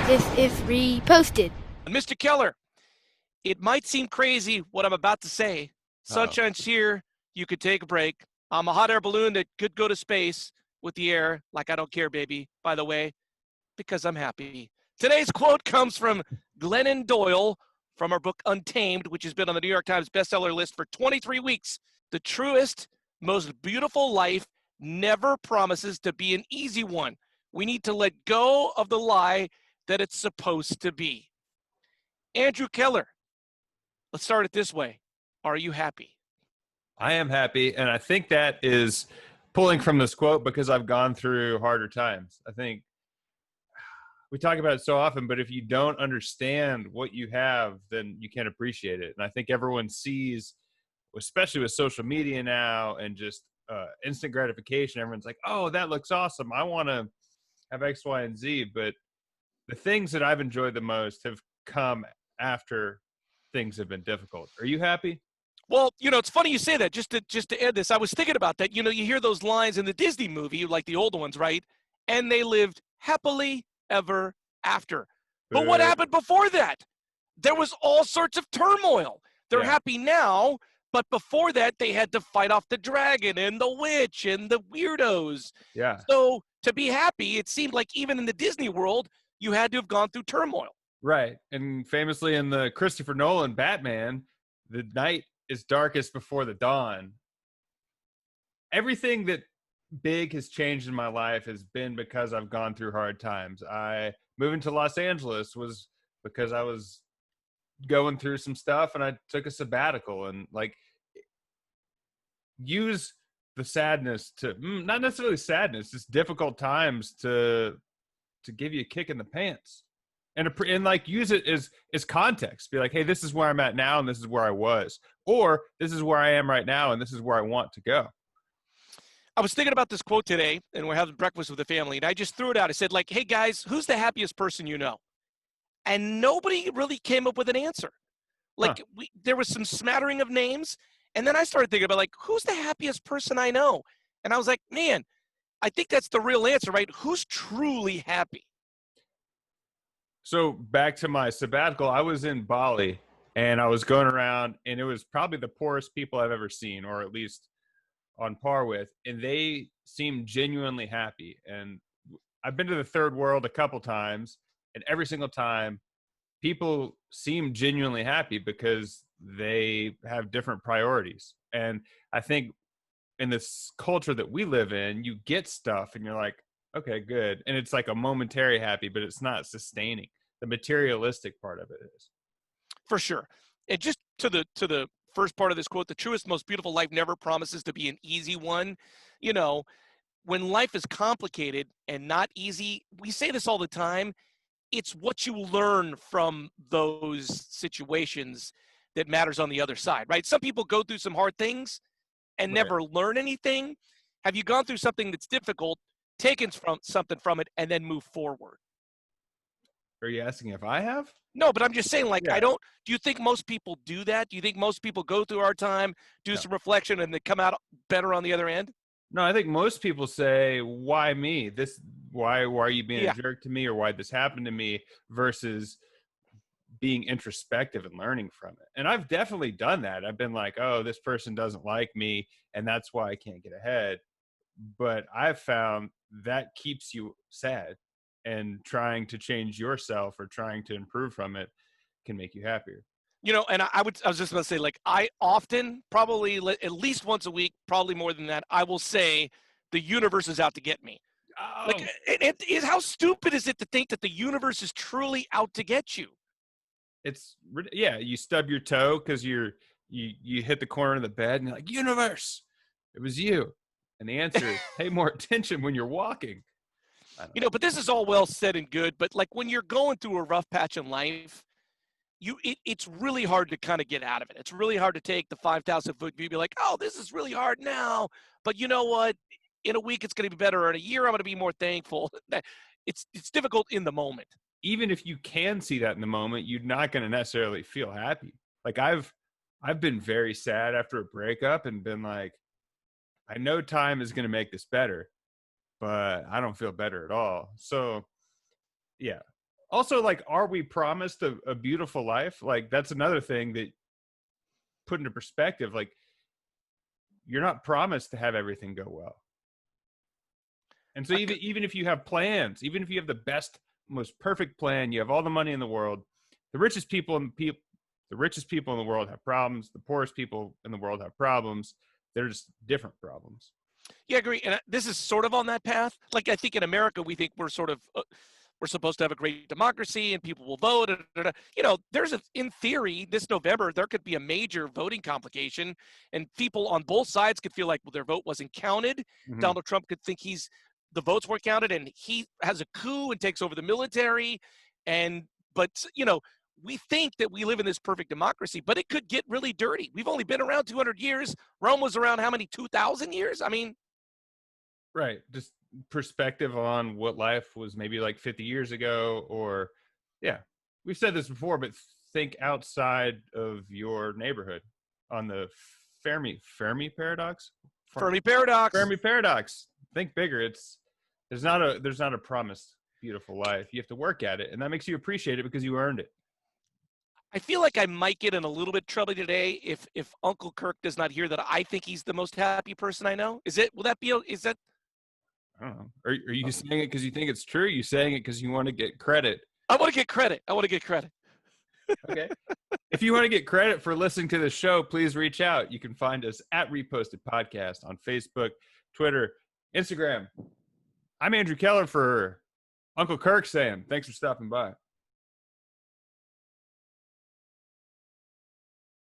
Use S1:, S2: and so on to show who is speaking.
S1: This is reposted.
S2: Mr. Keller, it might seem crazy what I'm about to say. Sunshine's here. You could take a break. I'm a hot air balloon that could go to space with the air. Like I don't care, baby, by the way, because I'm happy. Today's quote comes from Glennon Doyle from her book Untamed, which has been on the New York Times bestseller list for 23 weeks. The truest, most beautiful life never promises to be an easy one. We need to let go of the lie that it's supposed to be. Andrew Keller, let's start it this way. Are you happy?
S3: I am happy, and I think that is pulling from this quote because I've gone through harder times. I think we talk about it so often, but if you don't understand what you have, then you can't appreciate it. And I think everyone sees, especially with social media now and just instant gratification, everyone's like, oh, that looks awesome. I want to have X, Y, and Z. But the things that I've enjoyed the most have come after things have been difficult. Are you happy?
S2: Well, it's funny you say that. Just to add this, I was thinking about that. You hear those lines in the Disney movie, like the old ones, right? And they lived happily ever after. But what happened before that? There was all sorts of turmoil. They're happy now, but before that, they had to fight off the dragon and the witch and the weirdos.
S3: Yeah.
S2: So to be happy, it seemed like even in the Disney world, you had to have gone through turmoil.
S3: Right. And famously in the Christopher Nolan Batman, the night is darkest before the dawn. Everything that big has changed in my life has been because I've gone through hard times. Moving to Los Angeles was because I was going through some stuff and I took a sabbatical and use the sadness to not necessarily sadness, just difficult times to give you a kick in the pants and use it as context. Be like, hey, this is where I'm at now and this is where I was, or this is where I am right now and this is where I want to go.
S2: I was thinking about this quote today, and we're having breakfast with the family, and I just threw it out. I said, hey, guys, who's the happiest person you know? And nobody really came up with an answer. There was some smattering of names, and then I started thinking about, who's the happiest person I know? And I was like, man, I think that's the real answer, right? Who's truly happy?
S3: So back to my sabbatical, I was in Bali, and I was going around, and it was probably the poorest people I've ever seen, or at least on par with, and they seem genuinely happy. And I've been to the third world a couple times, and every single time people seem genuinely happy because they have different priorities. And I think in this culture that we live in, you get stuff and you're like, okay, good. And it's like a momentary happy, but it's not sustaining. The materialistic part of it is.
S2: For sure. And just to the first part of this quote, the truest, most beautiful life never promises to be an easy one. When life is complicated and not easy, we say this all the time, it's what you learn from those situations that matters on the other side, right? Some people go through some hard things and never learn anything. Have you gone through something that's difficult, taken something from it, and then move forward?
S3: Are you asking if I have?
S2: No, but I'm just saying, do you think most people do that? Do you think most people go through our time, do some reflection, and they come out better on the other end?
S3: No, I think most people say, why me? Why are you being a jerk to me, or why this happened to me, versus being introspective and learning from it. And I've definitely done that. I've been like, oh, this person doesn't like me, and that's why I can't get ahead. But I've found that keeps you sad, and trying to change yourself or trying to improve from it can make you happier.
S2: And I was just going to say, I often, probably at least once a week, probably more than that, I will say the universe is out to get me.
S3: Oh.
S2: How stupid is it to think that the universe is truly out to get you?
S3: You stub your toe because you hit the corner of the bed and you're like, universe, it was you. And the answer is pay more attention when you're walking.
S2: But this is all well said and good, but when you're going through a rough patch in life, it's really hard to kind of get out of it. It's really hard to take the 5,000-foot view, be like, oh, this is really hard now, but you know what? In a week, it's going to be better. Or in a year, I'm going to be more thankful. It's difficult in the moment.
S3: Even if you can see that in the moment, you're not going to necessarily feel happy. I've been very sad after a breakup and been like, I know time is going to make this better, but I don't feel better at all. So, yeah, Also, like, are we promised a beautiful life? Like, that's another thing that put into perspective. Like, you're not promised to have everything go well. And so even if you have plans, even if you have the best, most perfect plan, you have all the money in the world, the richest people in the world have problems. The poorest people in the world have problems. They're just different problems.
S2: Yeah, I agree. And this is sort of on that path. Like, I think in America, we think we're sort of, we're supposed to have a great democracy and people will vote. You know, in theory, this November, there could be a major voting complication and people on both sides could feel like, well, their vote wasn't counted.
S3: Mm-hmm.
S2: Donald Trump could think the votes weren't counted and he has a coup and takes over the military. But, you know, we think that we live in this perfect democracy, but it could get really dirty. We've only been around 200 years. Rome was around how many, 2,000 years? I mean,
S3: right. Just perspective on what life was maybe like 50 years ago, or yeah, we've said this before, but think outside of your neighborhood on the Fermi paradox.
S2: Fermi paradox.
S3: Fermi paradox. Think bigger. There's not a promised beautiful life. You have to work at it, and that makes you appreciate it because you earned it.
S2: I feel like I might get in a little bit of trouble today if Uncle Kirk does not hear that I think he's the most happy person I know. Is that?
S3: I don't know. Are you saying it because you think it's true? Are you saying it because you want to get credit?
S2: I want to get credit.
S3: Okay. If you want to get credit for listening to the show, please reach out. You can find us at Reposted Podcast on Facebook, Twitter, Instagram. I'm Andrew Keller for Uncle Kirk saying thanks for stopping by.